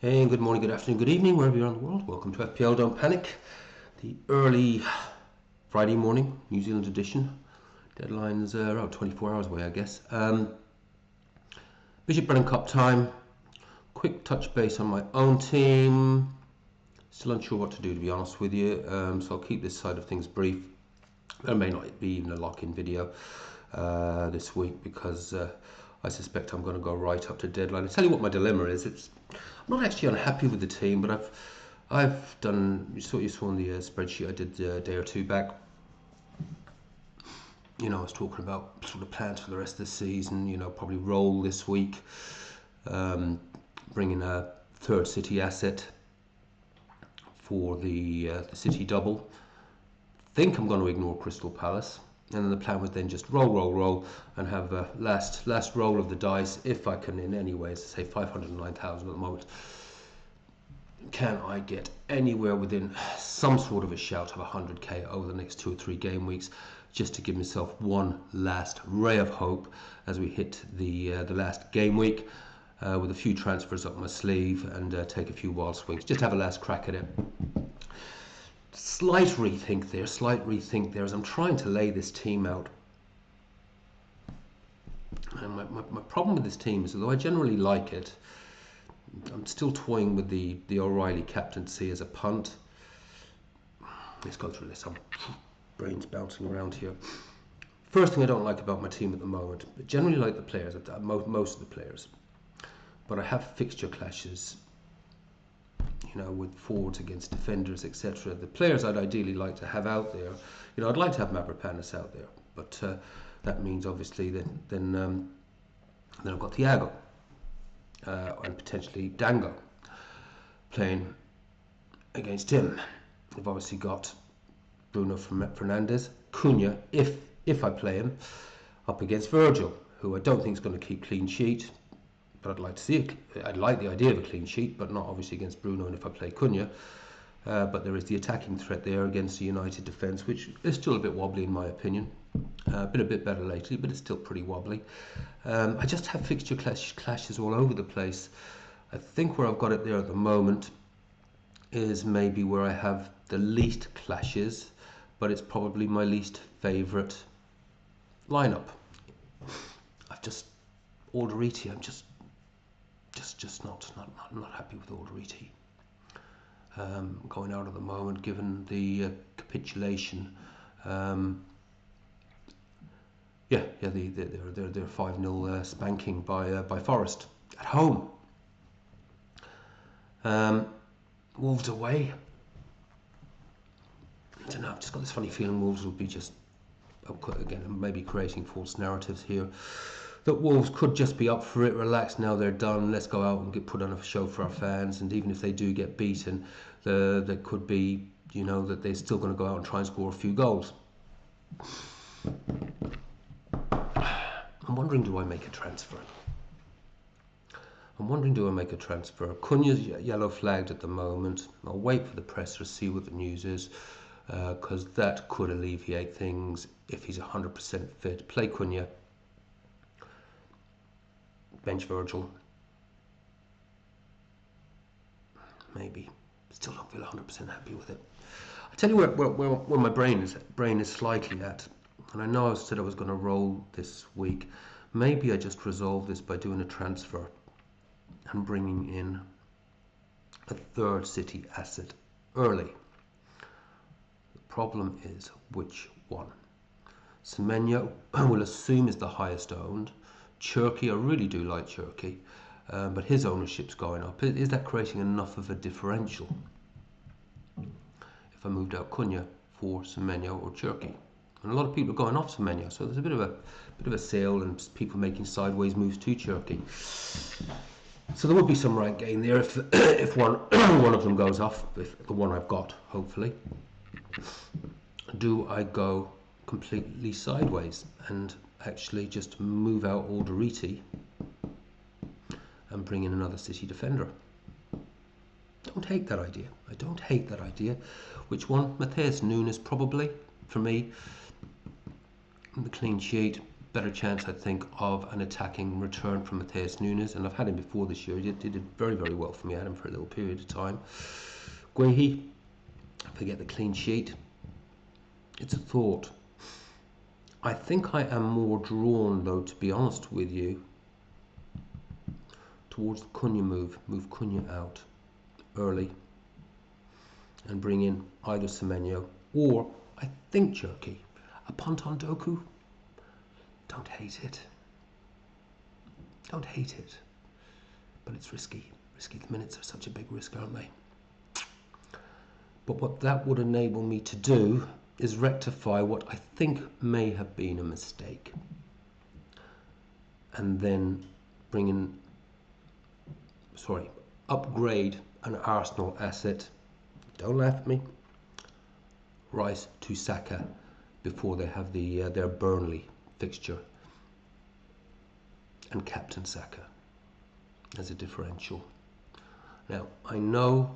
Hey, good morning, good afternoon, good evening, wherever you are in the world. Welcome to FPL Don't Panic, the early Friday morning, New Zealand edition. Deadline's around 24 hours away, I guess. Bishop Brennan Cup time. Quick touch base on my own team. Still unsure what to do, to be honest with you, so I'll keep this side of things brief. There may not be even a lock-in video this week because I suspect I'm going to go right up to deadline. I'll tell you what my dilemma is. I'm not actually unhappy with the team, but I've done. You saw in the spreadsheet I did a day or two back. You know, I was talking about sort of plans for the rest of the season. You know, probably roll this week, bring in a third City asset for the City double. Think I'm going to ignore Crystal Palace, and then the plan was then just roll and have a last roll of the dice if I can in any way. Say 509,000 at the moment. Can I get anywhere within some sort of a shout of 100k over the next 2 or 3 game weeks, just to give myself one last ray of hope as we hit the last game week, with a few transfers up my sleeve and take a few wild swings, just have a last crack at it. Slight rethink there as I'm trying to lay this team out. And my problem with this team is, although I generally like it, I'm still toying with the O'Reilly captaincy as a punt. Let's go through this. Brains bouncing around here. First thing I don't like about my team at the moment, I generally like the players, most of the players, but I have fixture clashes, you know, with forwards against defenders, etc. The players I'd ideally like to have out there, you know, I'd like to have Mavropanos out there, but that means obviously then I've got Thiago and potentially Dango playing against him. I've obviously got Bruno Fernandes, Cunha, if I play him, up against Virgil, who I don't think is going to keep clean sheet, but I'd like to see it. I'd like the idea of a clean sheet, but not obviously against Bruno. And if I play Cunha, but there is the attacking threat there against the United defence, which is still a bit wobbly in my opinion. Been a bit better lately, but it's still pretty wobbly. I just have fixture clashes all over the place. I think where I've got it there at the moment is maybe where I have the least clashes, but it's probably my least favourite lineup. I've just Alderete. I'm just not happy with Alderete. Going out at the moment, given the capitulation. They're 5-0 spanking by Forest at home. Wolves away. I don't know. I've just got this funny feeling Wolves will be just, again, maybe creating false narratives here, that Wolves could just be up for it, relax now they're done, let's go out and put on a show for our fans. And even if they do get beaten, there could be, you know, that they're still going to go out and try and score a few goals. I'm wondering, do I make a transfer? Cunha's yellow flagged at the moment. I'll wait for the presser to see what the news is, because that could alleviate things if he's 100% fit. Play Cunha. Bench Virgil. Maybe. Still don't feel 100% happy with it. I tell you where my brain is slightly at. And I know I said I was going to roll this week. Maybe I just resolve this by doing a transfer and bringing in a third City asset early. The problem is which one. Semenyo, I will assume, is the highest owned. Cherky, I really do like Cherky, but his ownership's going up. Is that creating enough of a differential if I moved out Cunha for Semenyo or Cherky? And a lot of people are going off Semenyo, so there's a bit of a sale and people making sideways moves to Cherky. So there would be some rank gain there if one of them goes off, if the one I've got, hopefully. Do I go completely sideways and actually just move out Alderete and bring in another City defender? Don't hate that idea. I don't hate that idea. Which one? Matheus Nunes, probably, for me. The clean sheet. better chance, I think, of an attacking return from Matheus Nunes, and I've had him before this year. He did very, very well for me. I had him for a little period of time. Guehi, forget the clean sheet. It's a thought. I think I am more drawn, though, to be honest with you, towards the Cunha move. Move Cunha out early and bring in either Semenyo or, I think, Cherki. A punt on Doku. Don't hate it. Don't hate it. But it's risky. Risky. The minutes are such a big risk, aren't they? But what that would enable me to do is rectify what I think may have been a mistake. And then upgrade an Arsenal asset. Don't laugh at me. Rice to Saka before they have their Burnley fixture, and captain Saka as a differential. Now, I know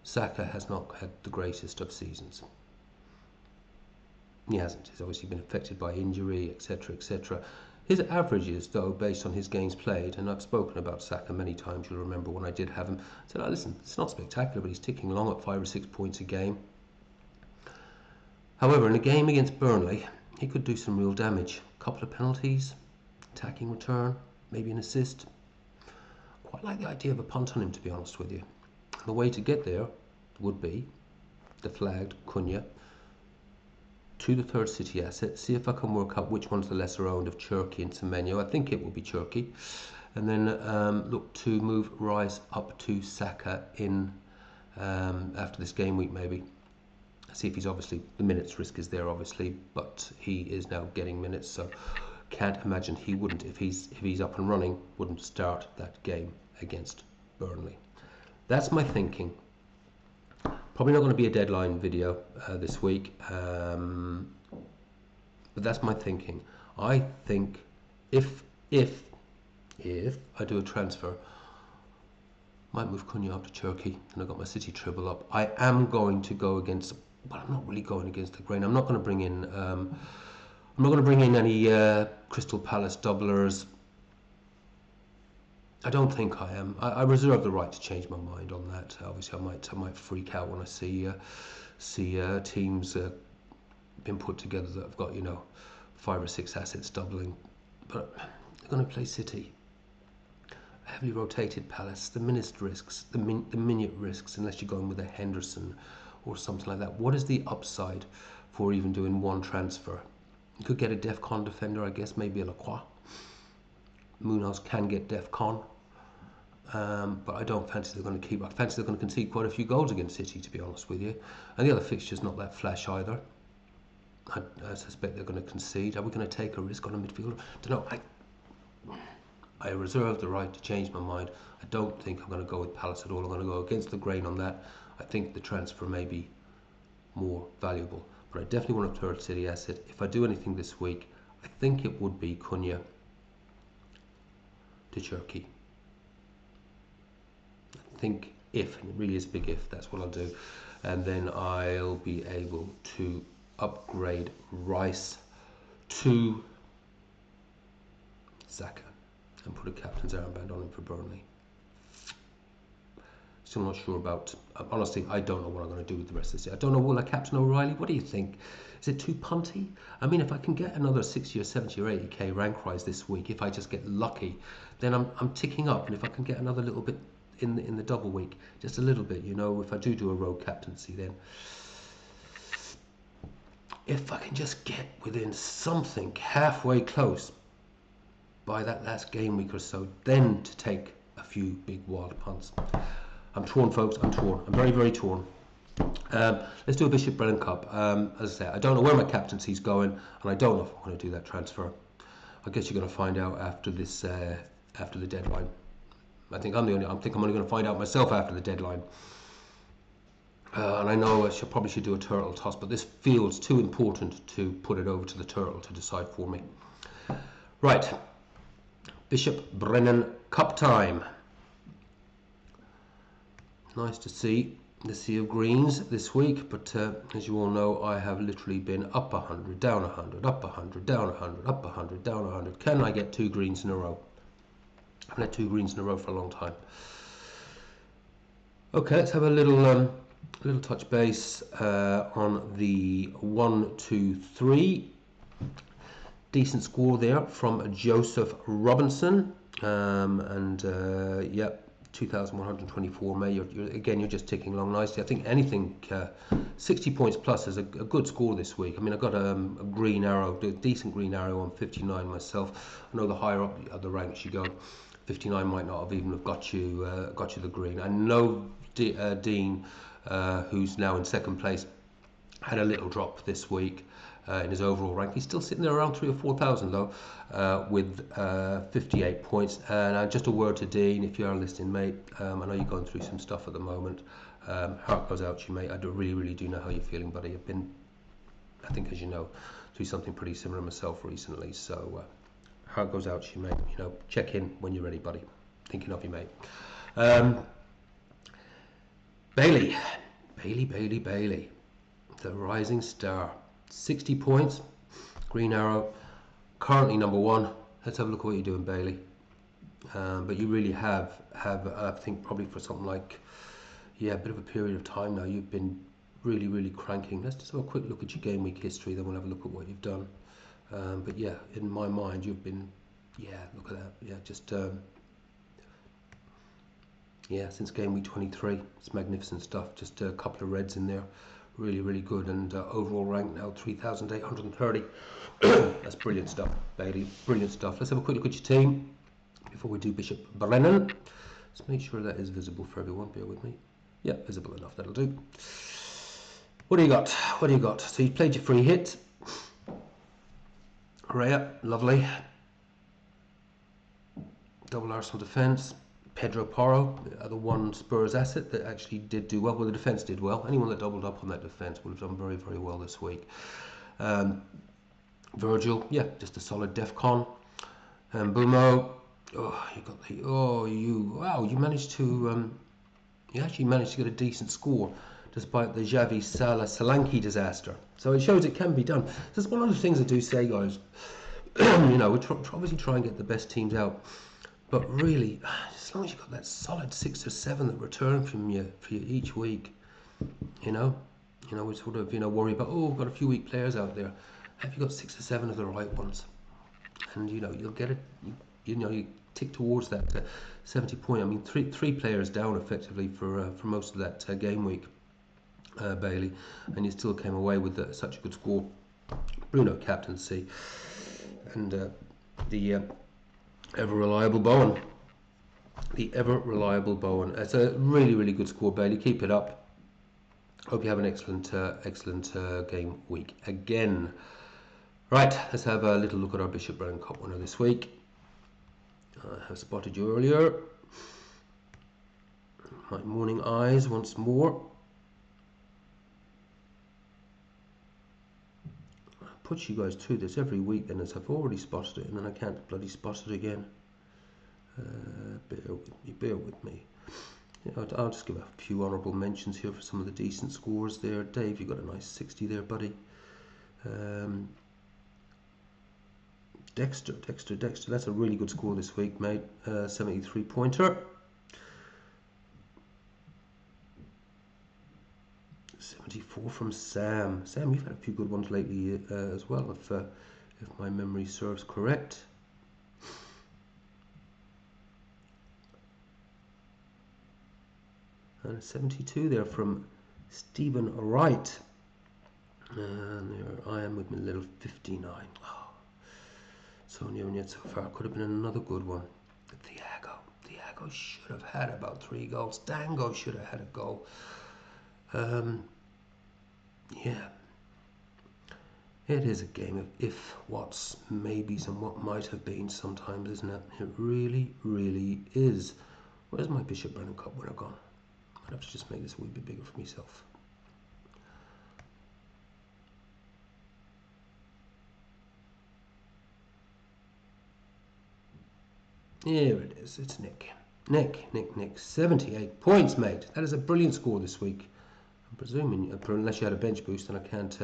Saka has not had the greatest of seasons. He hasn't. He's obviously been affected by injury, etc., etc. His averages, though, based on his games played, and I've spoken about Saka many times, you'll remember when I did have him, I said, oh, listen, it's not spectacular, but he's ticking along at 5 or 6 points a game. However, in a game against Burnley, he could do some real damage. A couple of penalties, attacking return, maybe an assist. Quite like the idea of a punt on him, to be honest with you. The way to get there would be the flagged Cunha to the third City asset, see if I can work out which one's the lesser owned of Cherki and Semenyo. I think it will be Cherki. And then look to move Rice up to Saka in after this game week, maybe. See if he's obviously, the minutes risk is there obviously, but he is now getting minutes, so can't imagine he wouldn't, if he's up and running, wouldn't start that game against Burnley. That's my thinking. Probably not going to be a deadline video this week, but that's my thinking. I think if I do a transfer, might move Cunha up to Cherki, and I've got my City treble up. I am going to go against, but I'm not really going against the grain. I'm not going to bring in any Crystal Palace doublers. I don't think I am. I reserve the right to change my mind on that. Obviously, I might freak out when I see teams being put together that have got 5 or 6 assets doubling, but they're going to play City. A heavily rotated Palace, the minute risks, the minute risks, unless you're going with a Henderson or something like that. What is the upside for even doing one transfer? You could get a DEFCON defender, I guess, maybe a Lacroix. Munoz can get DEFCON. But I don't fancy they're going to keep. I fancy they're going to concede quite a few goals against City, to be honest with you. And the other fixture's not that flash either. I suspect they're going to concede. Are we going to take a risk on a midfielder? I don't know. I reserve the right to change my mind. I don't think I'm going to go with Palace at all. I'm going to go against the grain on that. I think the transfer may be more valuable. But I definitely want a third City asset. If I do anything this week, I think it would be Cunha to Cherki. I think if, and it really is a big if, that's what I'll do. And then I'll be able to upgrade Rice to Saka and put a captain's armband on him for Burnley. Still not sure about, honestly, I don't know what I'm going to do with the rest of this year. I don't know, will I captain O'Reilly? What do you think? Is it too punty? I mean, if I can get another 60 or 70 or 80k rank rise this week, if I just get lucky, then I'm ticking up. And if I can get another little bit in the double week, just a little bit, if I do a rogue captaincy, then if I can just get within something halfway close by that last game week or so, then to take a few big wild punts. I'm torn, folks. I'm torn. I'm very, very torn. Let's do a Bishop Brennan Cup. As I say, I don't know where my captaincy's going, and I don't know if I'm going to do that transfer. I guess you're going to find out after this, after the deadline. I think I'm only going to find out myself after the deadline. And I know I probably should do a turtle toss, but this feels too important to put it over to the turtle to decide for me. Right, Bishop Brennan Cup time. Nice to see the sea of greens this week, but as you all know, I have literally been up 100, down 100, up 100, down 100, up 100, down 100. Can I get 2 greens in a row? I've had 2 greens in a row for a long time. Okay, let's have a little touch base on the 1, 2, 3. Decent score there from Joseph Robinson, yep. 2,124, mate. You're just ticking along nicely. I think anything 60 points plus is a good score this week. I mean, I got a green arrow, a decent green arrow on 59 myself. I know the higher up the ranks you go, 59 might not have even got you the green. I know Dean, who's now in second place, had a little drop this week in his overall rank. He's still sitting there around 3,000 or 4,000 though, with 58 points. And just a word to Dean, if you are listening, mate. I know you're going through some stuff at the moment. Heart goes out to you, mate. I really do know how you're feeling, buddy. I've been, I think, as you know, through something pretty similar myself recently. So heart goes out to you, mate. You know, check in when you're ready, buddy. Thinking of you, mate. Bailey, the rising star. 60 points, green arrow, currently number 1. Let's have a look at what you're doing, Bailey. But you really have I think probably for something like, yeah, a bit of a period of time now, you've been really cranking. Let's just have a quick look at your game week history, then we'll have a look at what you've done. But yeah, in my mind, you've been, yeah, look at that, yeah, just yeah, since game week 23, it's magnificent stuff. Just a couple of reds in there. Really good, and overall rank now 3,830. That's brilliant stuff, Bailey. Brilliant stuff. Let's have a quick look at your team before we do Bishop Brennan. Let's make sure that is visible for everyone. Bear with me. Yeah, visible enough. That'll do. What do you got? What do you got? So you played your free hit. Raya, lovely. Double Arsenal defence. Pedro Porro, the one Spurs asset that actually did do well. Well, the defence did well. Anyone that doubled up on that defence would have done very well this week. Virgil, yeah, just a solid DEFCON. And Bumo, you managed to, you actually managed to get a decent score despite the Xavi Salah Solanke disaster. So it shows it can be done. That's one of the things I do say, guys. You know, we obviously try and get the best teams out. But really, as long as you've got that solid 6 or 7 that return from you for you each week, you know, we sort of, worry about, we've got a few weak players out there. Have you got 6 or 7 of the right ones? And, you'll get it, you tick towards that 70 point. I mean, three players down effectively for most of that game week, Bailey, and you still came away with such a good score. Bruno captaincy, and the ever-reliable Bowen. The ever-reliable Bowen. It's a really good score, Bailey. Keep it up. Hope you have an excellent game week again. Right, let's have a little look at our Bishop Brennan Cup winner this week. I have spotted you earlier. My morning eyes once more. I put you guys through this every week then, as I've already spotted it, and then I can't bloody spot it again. Bear with me. I'll just give a few honourable mentions here for some of the decent scores there. Dave, you got a nice 60 there, buddy. Dexter, that's a really good score this week, mate. 73 pointer. 74 from Sam. Sam, you've had a few good ones lately as well, if my memory serves correct. And 72 there from Stephen Wright. And there I am with my little 59. Oh, so near and yet so far. Could have been another good one. Thiago should have had about 3 goals. Dango should have had a goal. Yeah. It is a game of if, whats, maybes, and what might have been sometimes, isn't it? It really is. Where's my Bishop Brennan Cup winner gone? I'd have to just make this a wee bit bigger for myself. Here it is. It's Nick. 78 points, mate. That is a brilliant score this week. I'm presuming, unless you had a bench boost, then I can't.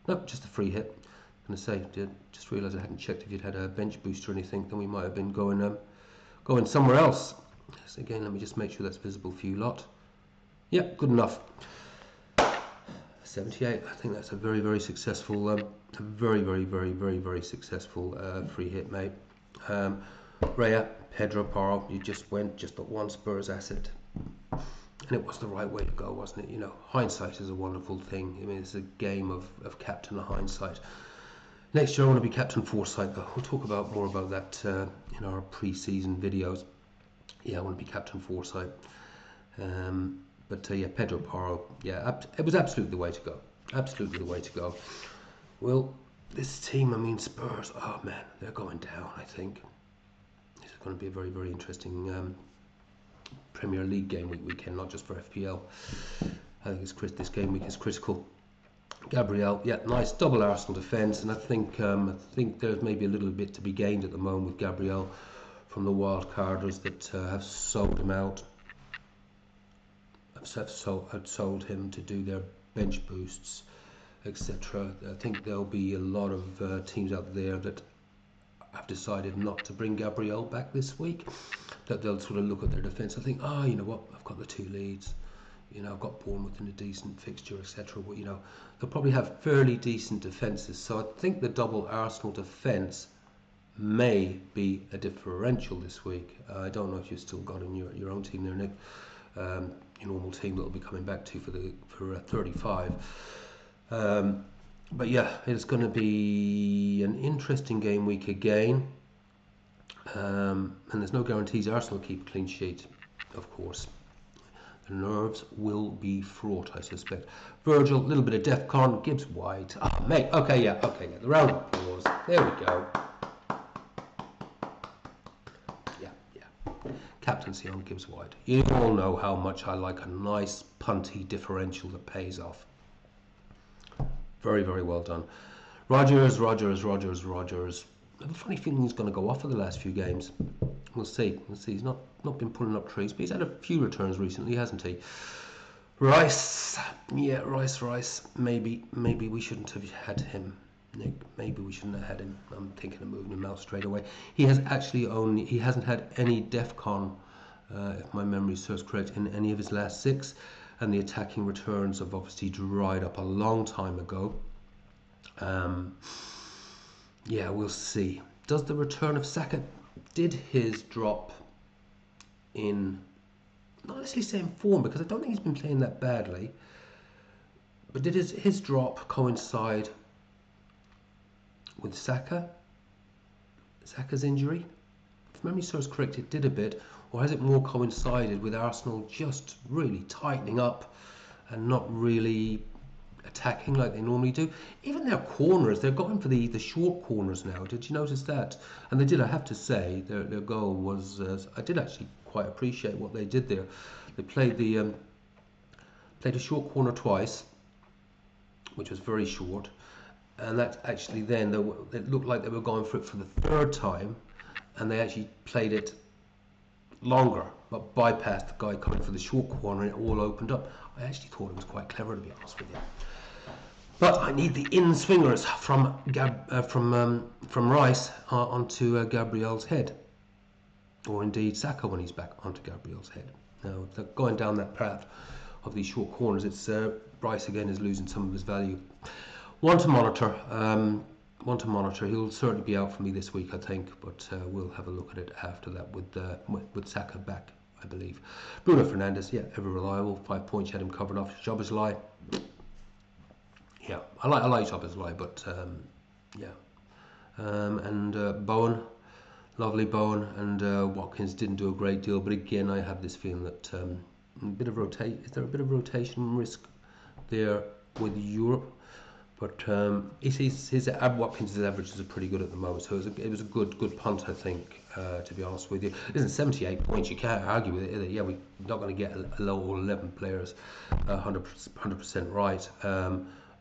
No, just a free hit. I'm going to say, just realised I hadn't checked if you'd had a bench boost or anything. Then we might have been going somewhere else. So again, let me just make sure that's visible for you lot. Yeah, good enough. 78. I think that's a very, very successful, very successful free hit, mate. Raya, Pedro Porro, you just went just at one Spurs asset. And it was the right way to go, wasn't it? You know, hindsight is a wonderful thing. I mean, it's a game of captain of hindsight. Next year I want to be captain foresight, though. We'll talk about more about that in our pre-season videos. Yeah, I want to be captain foresight. But yeah, Pedro Porro, yeah, it was absolutely the way to go. Absolutely the way to go. Well, this team, I mean, Spurs, oh man, they're going down, I think. This is going to be a very, very interesting Premier League game weekend, not just for FPL. I think this game week is critical. Gabriel, yeah, nice double Arsenal defence, and I think there's maybe a little bit to be gained at the moment with Gabriel from the wild carders that have sold him out. Have sold him to do their bench boosts, etc. I think there'll be a lot of teams out there that have decided not to bring Gabriel back this week. That they'll sort of look at their defence and think, you know what, I've got the 2 leads. You know, I've got Bournemouth in a decent fixture, etc. Well, you know, they'll probably have fairly decent defences. So I think the double Arsenal defence may be a differential this week. I don't know if you've still got in your own team there, Nick. Your normal team that will be coming back to for 35. But yeah, it's going to be an interesting game week again. And there's no guarantees Arsenal keep a clean sheet, of course. The nerves will be fraught, I suspect. Virgil, a little bit of DEFCON. Gibbs White. Oh, mate. Okay, yeah. The round of applause. There we go. Captaincy on Gibbs White. You all know how much I like a nice punty differential that pays off. Very, very well done. Rogers. I have a funny feeling he's going to go off for the last few games. We'll see. He's not been pulling up trees, but he's had a few returns recently, hasn't he? Rice. Yeah, Rice. Maybe we shouldn't have had him, Nick. Maybe we shouldn't have had him. I'm thinking of moving him out straight away. He hasn't had any DEFCON, if my memory serves correct, in any of his last 6, and the attacking returns have obviously dried up a long time ago. Yeah, we'll see. Does the return of Saka, did his drop in, not necessarily same form, because I don't think he's been playing that badly, but did his drop coincide with Saka's injury? If memory serves correct, it did a bit, or has it more coincided with Arsenal just really tightening up and not really attacking like they normally do? Even their corners, they're going for the short corners now. Did you notice that? And they did, I have to say, their goal was, I did actually quite appreciate what they did there. They played a short corner twice, which was very short, and that actually then it looked like they were going for it for the 3rd time, and they actually played it longer, but bypassed the guy coming for the short corner, and it all opened up. I actually thought it was quite clever, to be honest with you. But I need the in-swingers from Rice onto Gabriel's head, or indeed Saka when he's back onto Gabriel's head. Now, going down that path of these short corners, it's Rice again is losing some of his value. One to monitor. He'll certainly be out for me this week, I think, but we'll have a look at it after that with Saka back, I believe. Bruno Fernandes, yeah, ever reliable. 5 points, you had him covered off. Szoboszlai, yeah, I like Szoboszlai, but yeah. And Bowen, lovely Bowen, and Watkins didn't do a great deal, but again, I have this feeling that is there a bit of rotation risk there with Europe? But Watkins' averages are pretty good at the moment, so it was a good punt, I think, to be honest with you. Listen, 78 points, you can't argue with it either. Yeah, we're not going to get a low all 11 players 100% right.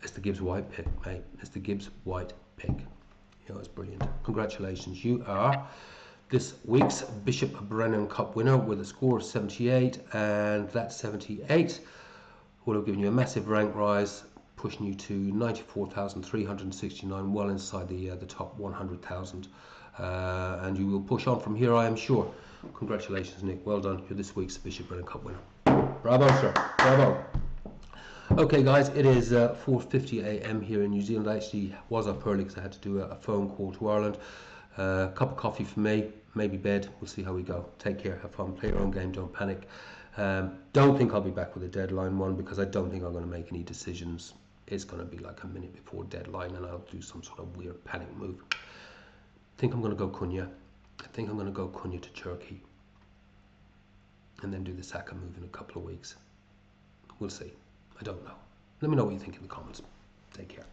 It's the Gibbs White pick, mate. It's the Gibbs White pick. You know, it's brilliant. Congratulations, you are this week's Bishop Brennan Cup winner with a score of 78, and that 78 would have given you a massive rank rise, pushing you to 94,369, well inside the top 100,000. And you will push on from here, I am sure. Congratulations, Nick. Well done. You're this week's Bishop Brennan Cup winner. Bravo, sir. Bravo. Okay, guys, it is 4:50 a.m. here in New Zealand. I actually was up early because I had to do a phone call to Ireland. Cup of coffee for me, maybe bed. We'll see how we go. Take care, have fun, play your own game, don't panic. Don't think I'll be back with a deadline one, because I don't think I'm going to make any decisions. It's going to be like a minute before deadline, and I'll do some sort of weird panic move. I think I'm going to go Cunha. I think I'm going to go Cunha to Turkey, and then do the Saka move in a couple of weeks. We'll see. I don't know. Let me know what you think in the comments. Take care.